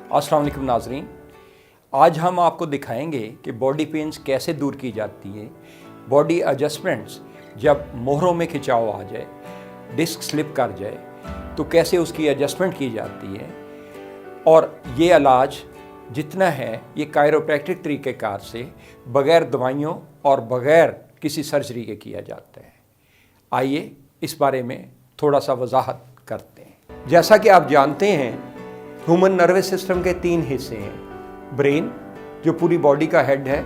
अस्सलाम वालेकुम नाज़रीन, आज हम आपको दिखाएंगे कि बॉडी पेन्स कैसे दूर की जाती है। बॉडी एडजस्टमेंट्स जब मोहरों में खिंचाव आ जाए, डिस्क स्लिप कर जाए तो कैसे उसकी एडजस्टमेंट की जाती है। और ये इलाज जितना है ये कायरोप्रैक्टिक तरीक़ेकार से बग़ैर दवाइयों और बग़ैर किसी सर्जरी के किया जाता है। आइए इस बारे में थोड़ा सा वजाहत करते हैं। जैसा कि आप जानते हैं, ह्यूमन नर्वस सिस्टम के 3 हिस्से हैं। ब्रेन जो पूरी बॉडी का हेड है,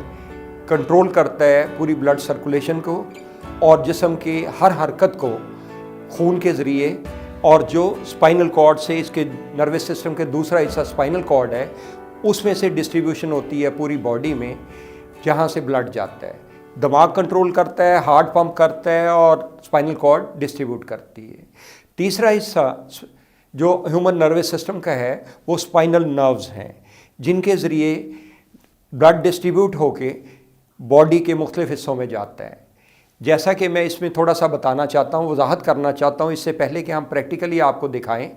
कंट्रोल करता है पूरी ब्लड सर्कुलेशन को और जिस्म की हर हरकत को खून के ज़रिए, और जो स्पाइनल कॉर्ड से इसके नर्वस सिस्टम के दूसरा हिस्सा स्पाइनल कॉर्ड है उसमें से डिस्ट्रीब्यूशन होती है पूरी बॉडी में, जहाँ से ब्लड जाता है। दिमाग कंट्रोल करता है, हार्ट पंप करता है और स्पाइनल कॉर्ड डिस्ट्रीब्यूट करती है। तीसरा हिस्सा जो ह्यूमन नर्वस सिस्टम का है वो स्पाइनल नर्व्स हैं, जिनके ज़रिए ब्लड डिस्ट्रीब्यूट होके बॉडी के मुख्तलिफ हिस्सों में जाता है। जैसा कि मैं इसमें थोड़ा सा बताना चाहता हूँ, वजाहत करना चाहता हूँ, इससे पहले कि हम प्रैक्टिकली आपको दिखाएं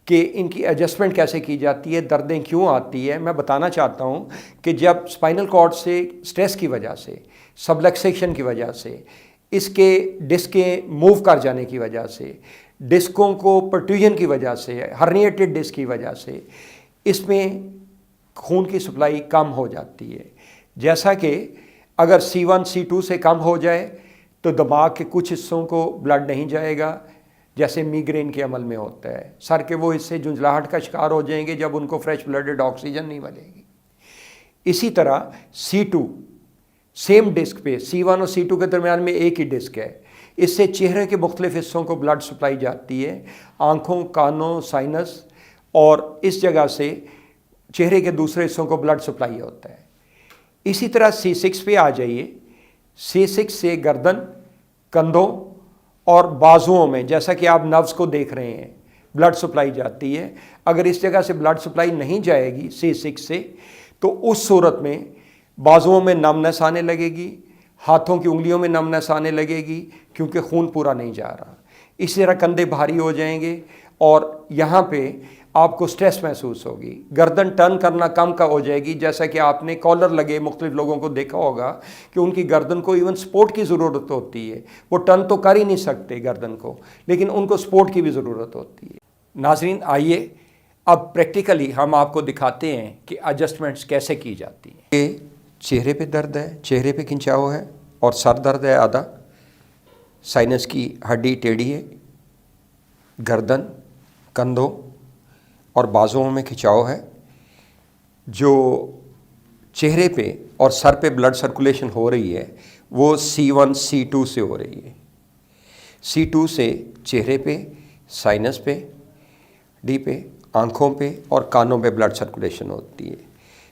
कि इनकी एडजस्टमेंट कैसे की जाती है, दर्दें क्यों आती है। मैं बताना चाहता हूँ कि जब स्पाइनल कॉर्ड से स्ट्रेस की वजह से, सबलक्सेशन की वजह से, इसके डिस्क के मूव कर जाने की वजह से, डिस्कों को प्रोट्रूजन की वजह से, हर्निएटेड डिस्क की वजह से इसमें खून की सप्लाई कम हो जाती है। जैसा कि अगर C1 C2 से कम हो जाए तो दिमाग के कुछ हिस्सों को ब्लड नहीं जाएगा, जैसे माइग्रेन के अमल में होता है। सर के वो हिस्से झुंझलाहट का शिकार हो जाएंगे जब उनको फ्रेश ब्लडेड ऑक्सीजन नहीं मिलेगी। इसी तरह C2 सेम डिस्क पे, C1 और C2 के दरमियान में एक ही डिस्क है, इससे चेहरे के मुख्तलिफ हिस्सों को ब्लड सप्लाई जाती है, आँखों, कानों, साइनस, और इस जगह से चेहरे के दूसरे हिस्सों को ब्लड सप्लाई होता है। इसी तरह C6 पे आ जाइए। C6 से गर्दन, कंधों और बाजुओं में, जैसा कि आप नर्व्स को देख रहे हैं, ब्लड सप्लाई जाती है। अगर इस जगह से ब्लड सप्लाई नहीं जाएगी C6 से, तो उस सूरत में बाजुओं में नमनेस आने लगेगी, हाथों की उंगलियों में नमनेस आने लगेगी, क्योंकि खून पूरा नहीं जा रहा। इसी तरह कंधे भारी हो जाएंगे और यहाँ पे आपको स्ट्रेस महसूस होगी। गर्दन टर्न करना कम का हो जाएगी, जैसा कि आपने कॉलर लगे मुख्तलिफ लोगों को देखा होगा कि उनकी गर्दन को इवन सपोर्ट की ज़रूरत होती है। वो टर्न तो कर ही नहीं सकते गर्दन को, लेकिन उनको सपोर्ट की भी ज़रूरत होती है। नाज़रीन, आइए अब प्रैक्टिकली हम आपको दिखाते हैं कि एडजस्टमेंट्स कैसे की जाती हैं। ये चेहरे पे दर्द है, चेहरे पे खिंचाव है और सर दर्द है आधा, साइनस की हड्डी टेढ़ी है, गर्दन, कंधों और बाजुओं में खिंचाव है। जो चेहरे पे और सर पे ब्लड सर्कुलेशन हो रही है वो C1 C2 से हो रही है। C2 से चेहरे पे, साइनस पे, डी पे, आँखों पे और कानों पे ब्लड सर्कुलेशन होती है।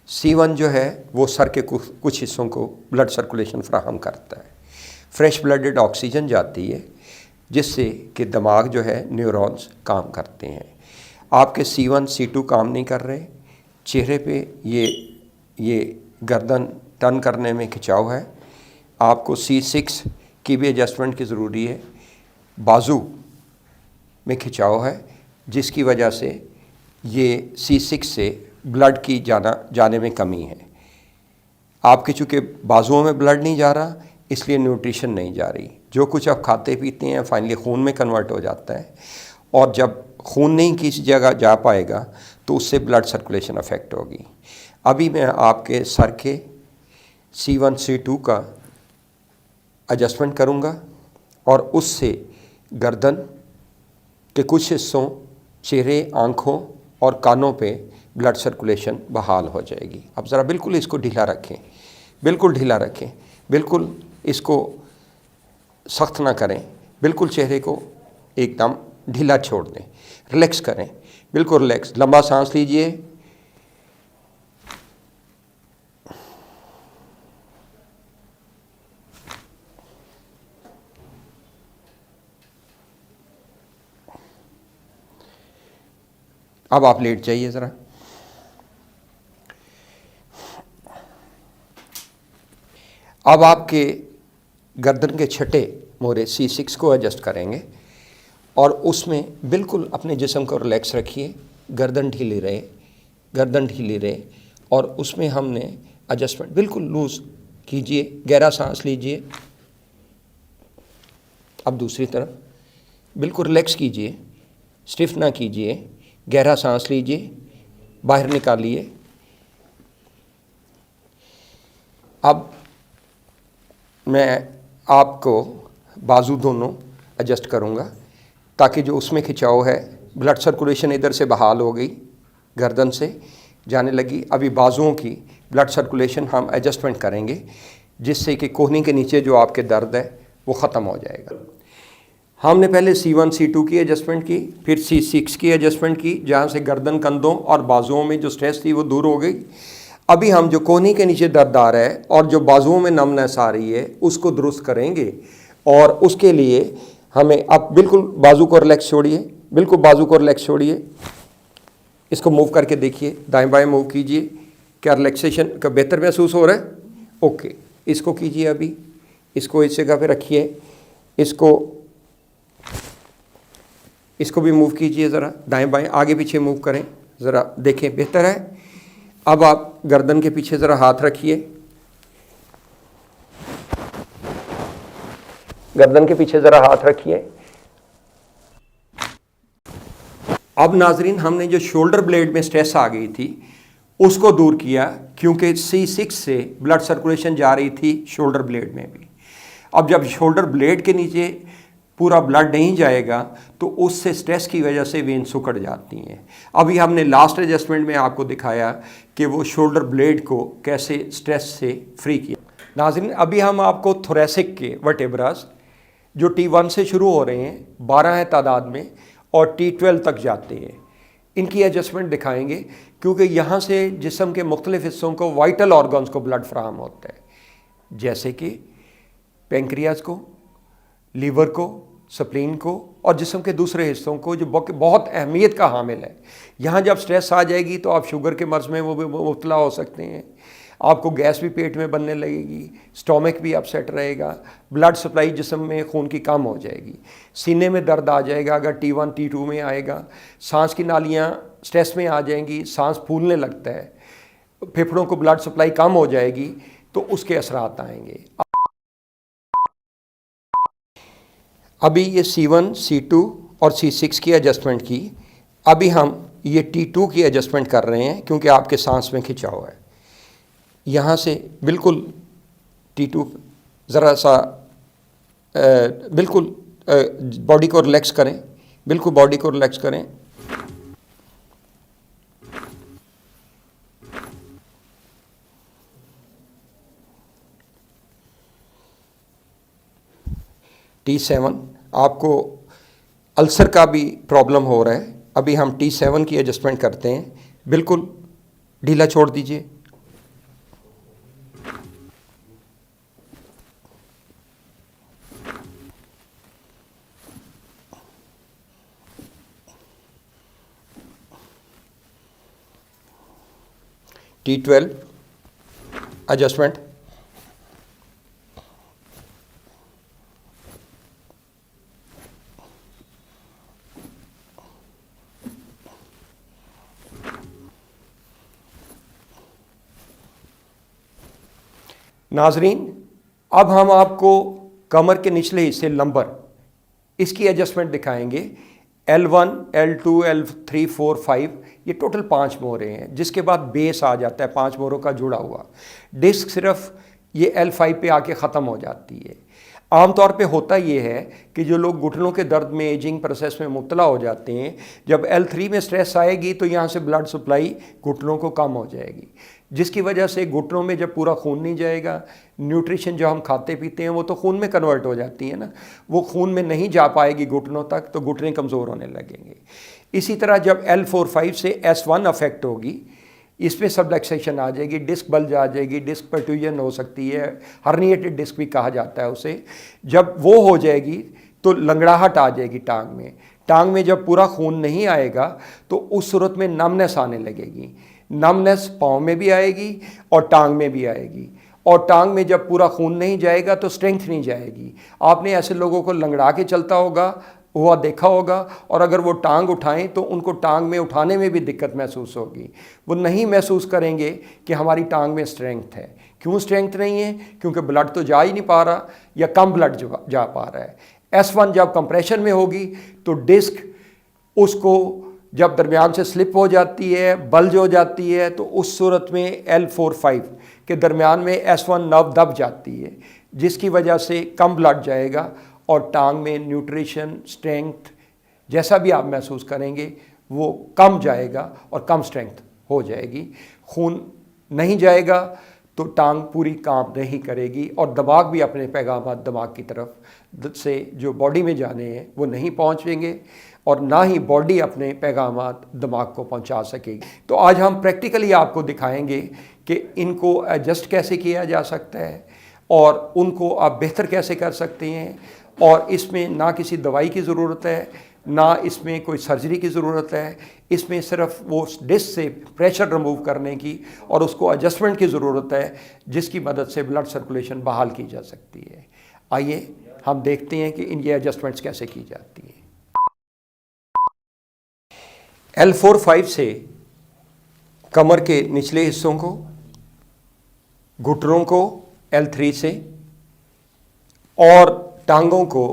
C1 जो है वो सर के कुछ हिस्सों को ब्लड सर्कुलेशन फराहम करता है। फ्रेश ब्लडेड ऑक्सीजन जाती है, जिससे कि दिमाग जो है, न्यूरॉन्स काम करते हैं। आपके C1 C2 काम नहीं कर रहे, चेहरे पे ये गर्दन टर्न करने में खिंचाव है, आपको C6 की भी एडजस्टमेंट की ज़रूरी है, बाजू में खिंचाव है, जिसकी वजह से ये C6 से ब्लड की जाने में कमी है। आपके चूँकि बाजुओं में ब्लड नहीं जा रहा, इसलिए न्यूट्रिशन नहीं जा रही। जो कुछ आप खाते पीते हैं फाइनली खून में कन्वर्ट हो जाता है, और जब खून नहीं किसी जगह जा पाएगा तो उससे ब्लड सर्कुलेशन अफेक्ट होगी। अभी मैं आपके सर के C1 C2 का एडजस्टमेंट करूँगा और उससे गर्दन के कुछ हिस्सों, चेहरे, आँखों और कानों पे ब्लड सर्कुलेशन बहाल हो जाएगी। अब ज़रा बिल्कुल इसको ढीला रखें, बिल्कुल ढीला रखें, बिल्कुल इसको सख्त ना करें, बिल्कुल चेहरे को एकदम ढीला छोड़ दें, रिलैक्स करें, बिल्कुल रिलैक्स। लंबा सांस लीजिए, अब आप लेट जाइए ज़रा। अब आपके गर्दन के छठे मोहरे C6 को एडजस्ट करेंगे और उसमें बिल्कुल अपने जिस्म को रिलैक्स रखिए, गर्दन ढीली रहे, गर्दन ढीली रहे, और उसमें हमने एडजस्टमेंट बिल्कुल लूज कीजिए, गहरा सांस लीजिए। अब दूसरी तरफ बिल्कुल रिलैक्स कीजिए, स्टिफ ना कीजिए, गहरा सांस लीजिए, बाहर निकालिए। अब मैं आपको बाजू दोनों एडजस्ट करूँगा ताकि जो उसमें खिंचाव है, ब्लड सर्कुलेशन इधर से बहाल हो गई, गर्दन से जाने लगी। अभी बाजुओं की ब्लड सर्कुलेशन हम एडजस्टमेंट करेंगे जिससे कि कोहनी के नीचे जो आपके दर्द है वो ख़त्म हो जाएगा। हमने पहले C1 C2 की एडजस्टमेंट की, फिर C6 की एडजस्टमेंट की, जहाँ से गर्दन, कंधों और बाजुओं में जो स्ट्रेस थी वो दूर हो गई। अभी हम जो कोहनी के नीचे दर्द आ रहा है और जो बाजुओं में नमनेस आ रही है उसको दुरुस्त करेंगे। और उसके लिए हमें अब बिल्कुल बाजू को रिलैक्स छोड़िए, बिल्कुल बाजू को रिलैक्स छोड़िए, इसको मूव करके देखिए, दाएं बाएं मूव कीजिए। क्या रिलैक्सेशन का बेहतर महसूस हो रहा है? ओके, इसको कीजिए। अभी इसको इस जगह पे रखिए, इसको भी मूव कीजिए, ज़रा दाएं बाएं आगे पीछे मूव करें, ज़रा देखें बेहतर है। अब आप गर्दन के पीछे ज़रा हाथ रखिए, गर्दन के पीछे ज़रा हाथ रखिए। अब नाजरीन, हमने जो शोल्डर ब्लेड में स्ट्रेस आ गई थी उसको दूर किया, क्योंकि C6 से ब्लड सर्कुलेशन जा रही थी शोल्डर ब्लेड में भी। अब जब शोल्डर ब्लेड के नीचे पूरा ब्लड नहीं जाएगा तो उससे स्ट्रेस की वजह से वेन सिकुड़ जाती हैं। अभी हमने लास्ट एडजस्टमेंट में आपको दिखाया कि वो शोल्डर ब्लेड को कैसे स्ट्रेस से फ्री किया। नाज़रीन, अभी हम आपको थोरेसिक के वर्टेब्रास जो T1 से शुरू हो रहे हैं, 12 है तादाद में, और T12 तक जाते हैं, इनकी एडजस्टमेंट दिखाएंगे, क्योंकि यहाँ से जिस्म के मुख्तलिफ हिस्सों को, वाइटल ऑर्गन्स को ब्लड फराहम होता है, जैसे कि पेंक्रियाज को, लीवर को, स्प्लीन को, और जिस्म के दूसरे हिस्सों को जो बहुत अहमियत का हामिल है। यहाँ जब स्ट्रेस आ जाएगी तो आप शुगर के मर्ज़ में वो भी मुब्तला हो सकते हैं, आपको गैस भी पेट में बनने लगेगी, स्टोमक भी अपसेट रहेगा, ब्लड सप्लाई जिस्म में खून की कम हो जाएगी, सीने में दर्द आ जाएगा अगर T1 T2 में आएगा, सांस की नालियाँ स्ट्रेस में आ जाएंगी, सांस फूलने लगता है, फेफड़ों को ब्लड सप्लाई कम हो जाएगी, तो उसके असरात आएंगे। अभी ये C1 C2 और C6 की एडजस्टमेंट की, अभी हम ये T2 की एडजस्टमेंट कर रहे हैं क्योंकि आपके सांस में खिंचाव है। यहाँ से बिल्कुल T2 ज़रा सा बिल्कुल बॉडी को रिलैक्स करें, बिल्कुल बॉडी को रिलैक्स करें। T7, आपको अल्सर का भी प्रॉब्लम हो रहा है, अभी हम T7 की एडजस्टमेंट करते हैं, बिल्कुल ढीला छोड़ दीजिए। T12 adjustment. नाजरीन, अब हम आपको कमर के निचले हिस्से लंबर, इसकी एडजस्टमेंट दिखाएंगे। L1, L2, L3, 4, 5, ये टोटल 5 मोहरे हैं, जिसके बाद बेस आ जाता है 5 मोहरों का जुड़ा हुआ। डिस्क सिर्फ ये L5 पे आके ख़त्म हो जाती है। आमतौर पे होता ये है कि जो लोग घुटनों के दर्द में, एजिंग प्रोसेस में मुब्तला हो जाते हैं, जब L3 में स्ट्रेस आएगी तो यहाँ से ब्लड सप्लाई घुटनों को कम हो जाएगी, जिसकी वजह से घुटनों में जब पूरा खून नहीं जाएगा, न्यूट्रिशन जो हम खाते पीते हैं वो तो खून में कन्वर्ट हो जाती है ना, वो खून में नहीं जा पाएगी घुटनों तक, तो घुटने कमज़ोर होने लगेंगे। इसी तरह जब L4, 5 से S1 अफेक्ट होगी, इसमें सबलक्सेशन आ जाएगी, डिस्क बल्ज आ जाएगी, डिस्क परट्यूजन हो सकती है, हर्निएटेड डिस्क भी कहा जाता है उसे। जब वो हो जाएगी तो लंगड़ाहट आ जाएगी टांग में जब पूरा खून नहीं आएगा तो उस सूरत में नमनेस आने लगेगी। नमनेस पाँव में भी आएगी और टांग में भी आएगी, और टांग में जब पूरा खून नहीं जाएगा तो स्ट्रेंथ नहीं जाएगी। आपने ऐसे लोगों को लंगड़ा के चलता होगा, हुआ देखा होगा, और अगर वो टांग उठाएं तो उनको टांग में उठाने में भी दिक्कत महसूस होगी। वो नहीं महसूस करेंगे कि हमारी टांग में स्ट्रेंथ है। क्यों स्ट्रेंथ नहीं है? क्योंकि ब्लड तो जा ही नहीं पा रहा, या कम ब्लड जा पा रहा है। S1 जब कंप्रेशन में होगी तो डिस्क उसको जब दरमियान से स्लिप हो जाती है, बल्ज हो जाती है, तो उस सूरत में L4-5 के दरमियान में S1 नर्व दब जाती है, जिसकी वजह से कम ब्लड जाएगा और टांग में न्यूट्रिशन, स्ट्रेंथ जैसा भी आप महसूस करेंगे वो कम जाएगा और कम स्ट्रेंथ हो जाएगी। खून नहीं जाएगा तो टांग पूरी काम नहीं करेगी, और दिमाग भी अपने पैगाम दिमाग की तरफ से जो बॉडी में जाने हैं वो नहीं पहुंचेंगे, और ना ही बॉडी अपने पैगाम दिमाग को पहुंचा सकेगी। तो आज हम प्रैक्टिकली आपको दिखाएंगे कि इनको एडजस्ट कैसे किया जा सकता है और उनको आप बेहतर कैसे कर सकते हैं, और इसमें ना किसी दवाई की ज़रूरत है, ना इसमें कोई सर्जरी की ज़रूरत है। इसमें सिर्फ वो डिस्क से प्रेशर रिमूव करने की और उसको एडजस्टमेंट की ज़रूरत है, जिसकी मदद से ब्लड सर्कुलेशन बहाल की जा सकती है। आइए हम देखते हैं कि इन ये एडजस्टमेंट्स कैसे की जाती हैं। L4-5 से कमर के निचले हिस्सों को, घुटनों को L3 से, और टांगों को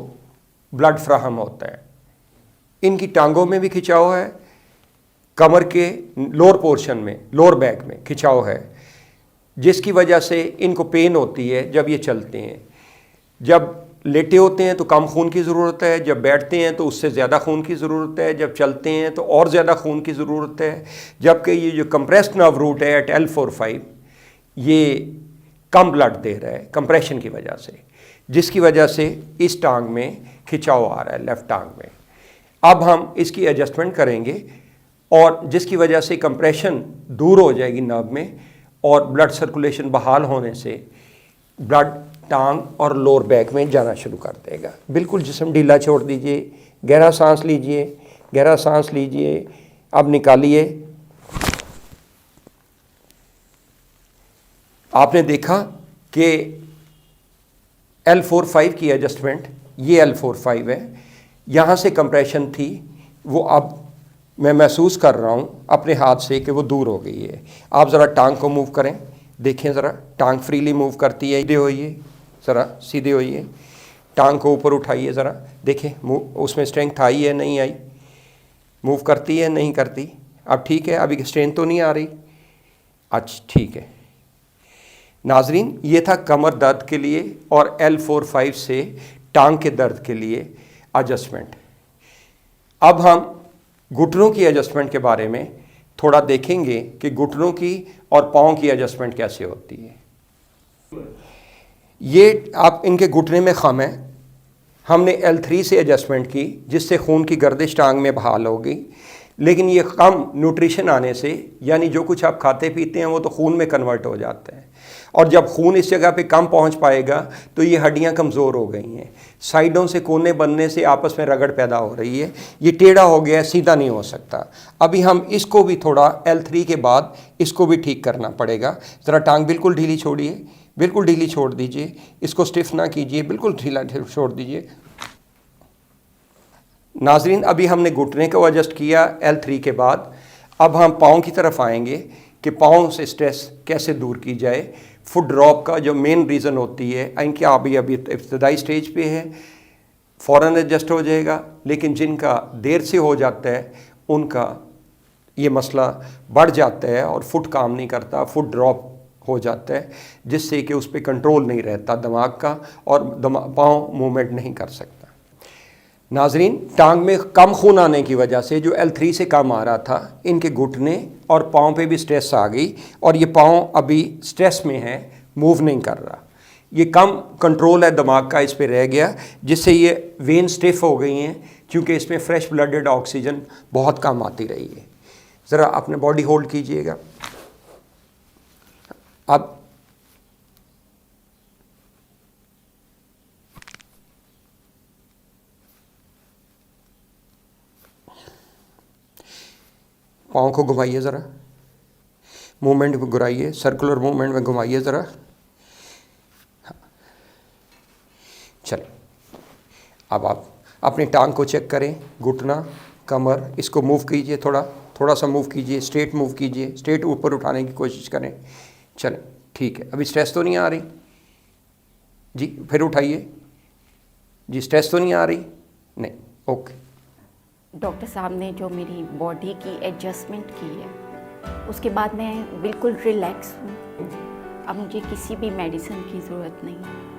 ब्लड फ्राहम होता है। इनकी टांगों में भी खिंचाव है, कमर के लोअर पोर्शन में, लोअर बैक में खिंचाव है, जिसकी वजह से इनको पेन होती है जब ये चलते हैं। जब लेटे होते हैं तो कम खून की ज़रूरत है, जब बैठते हैं तो उससे ज़्यादा खून की ज़रूरत है, जब चलते हैं तो और ज़्यादा खून की ज़रूरत है। जबकि ये जो कंप्रेस्ड नर्व रूट है एट L4-5 ये कम ब्लड दे रहा है कंप्रेशन की वजह से, जिसकी वजह से इस टांग में खिंचाव आ रहा है, लेफ़्ट टांग में। अब हम इसकी एडजस्टमेंट करेंगे और जिसकी वजह से कंप्रेशन दूर हो जाएगी नर्व में, और ब्लड सर्कुलेशन बहाल होने से ब्लड टांग और लोअर बैक में जाना शुरू कर देगा। बिल्कुल जिस्म ढीला छोड़ दीजिए, गहरा सांस लीजिए, गहरा सांस लीजिए, अब निकालिए। आपने देखा कि L4-5 की एडजस्टमेंट, ये L4-5 है, यहाँ से कंप्रेशन थी, वो अब मैं महसूस कर रहा हूँ अपने हाथ से कि वो दूर हो गई है। आप ज़रा टांग को मूव करें, देखें ज़रा, टांग फ्रीली मूव करती है। सीधे होइए, ज़रा सीधे होइए, टांग को ऊपर उठाइए, ज़रा देखें उसमें स्ट्रेंथ आई है नहीं आई, मूव करती है नहीं करती। अब ठीक है, अभी स्ट्रेंथ तो नहीं आ रही। अच्छा ठीक है नाजरीन, ये था कमर दर्द के लिए और L4-5 से टांग के दर्द के लिए एडजस्टमेंट। अब हम घुटनों की एडजस्टमेंट के बारे में थोड़ा देखेंगे कि घुटनों की और पाँव की एडजस्टमेंट कैसे होती है। ये आप इनके घुटने में खम है, हमने L3 से एडजस्टमेंट की जिससे खून की गर्दिश टांग में बहाल होगी, लेकिन ये कम न्यूट्रिशन आने से, यानी जो कुछ आप खाते पीते हैं वो तो खून में कन्वर्ट हो जाता है, और जब खून इस जगह पे कम पहुंच पाएगा तो ये हड्डियां कमज़ोर हो गई हैं, साइडों से कोने बनने से आपस में रगड़ पैदा हो रही है, ये टेढ़ा हो गया, सीधा नहीं हो सकता। अभी हम इसको भी थोड़ा L3 के बाद इसको भी ठीक करना पड़ेगा। ज़रा टांग बिल्कुल ढीली छोड़िए, बिल्कुल ढीली छोड़ दीजिए, इसको स्टिफ ना कीजिए, बिल्कुल ढीला छोड़ दीजिए। नाजरीन, अभी हमने घुटने को एडजस्ट किया L3 के बाद, अब हम पाँव की तरफ आएंगे कि पाँव से स्ट्रेस कैसे दूर की जाए। फुट ड्रॉप का जो मेन रीज़न होती है, इनके अभी इब्तदाई स्टेज पे है, फ़ौरन एडजस्ट हो जाएगा, लेकिन जिनका देर से हो जाता है उनका ये मसला बढ़ जाता है और फुट काम नहीं करता, फुट ड्रॉप हो जाता है, जिससे कि उस पर कंट्रोल नहीं रहता दिमाग का और पाँव मूवमेंट नहीं कर सकता। नाजरीन, टांग में कम खून आने की वजह से जो L3 से कम आ रहा था, इनके घुटने और पाँव पे भी स्ट्रेस आ गई और ये पाँव अभी स्ट्रेस में है, मूव नहीं कर रहा। ये कम कंट्रोल है दिमाग का इस पे रह गया, जिससे ये वेन स्टिफ हो गई हैं, क्योंकि इसमें फ्रेश ब्लडेड ऑक्सीजन बहुत कम आती रही है। ज़रा अपने बॉडी होल्ड कीजिएगा। अब पाँव को घुमाइए, ज़रा मूवमेंट में घुराइए, सर्कुलर मूवमेंट में घुमाइए ज़रा। चलिए, अब आप अपनी टांग को चेक करें, घुटना, कमर, इसको मूव कीजिए, थोड़ा सा मूव कीजिए, स्ट्रेट मूव कीजिए, स्ट्रेट ऊपर उठाने की कोशिश करें। चलें, ठीक है। अभी स्ट्रेस तो नहीं आ रही जी? फिर उठाइए जी। स्ट्रेस तो नहीं आ रही? नहीं, ओके। डॉक्टर साहब ने जो मेरी बॉडी की एडजस्टमेंट की है, उसके बाद मैं बिल्कुल रिलैक्स हूँ। अब मुझे किसी भी मेडिसिन की ज़रूरत नहीं है।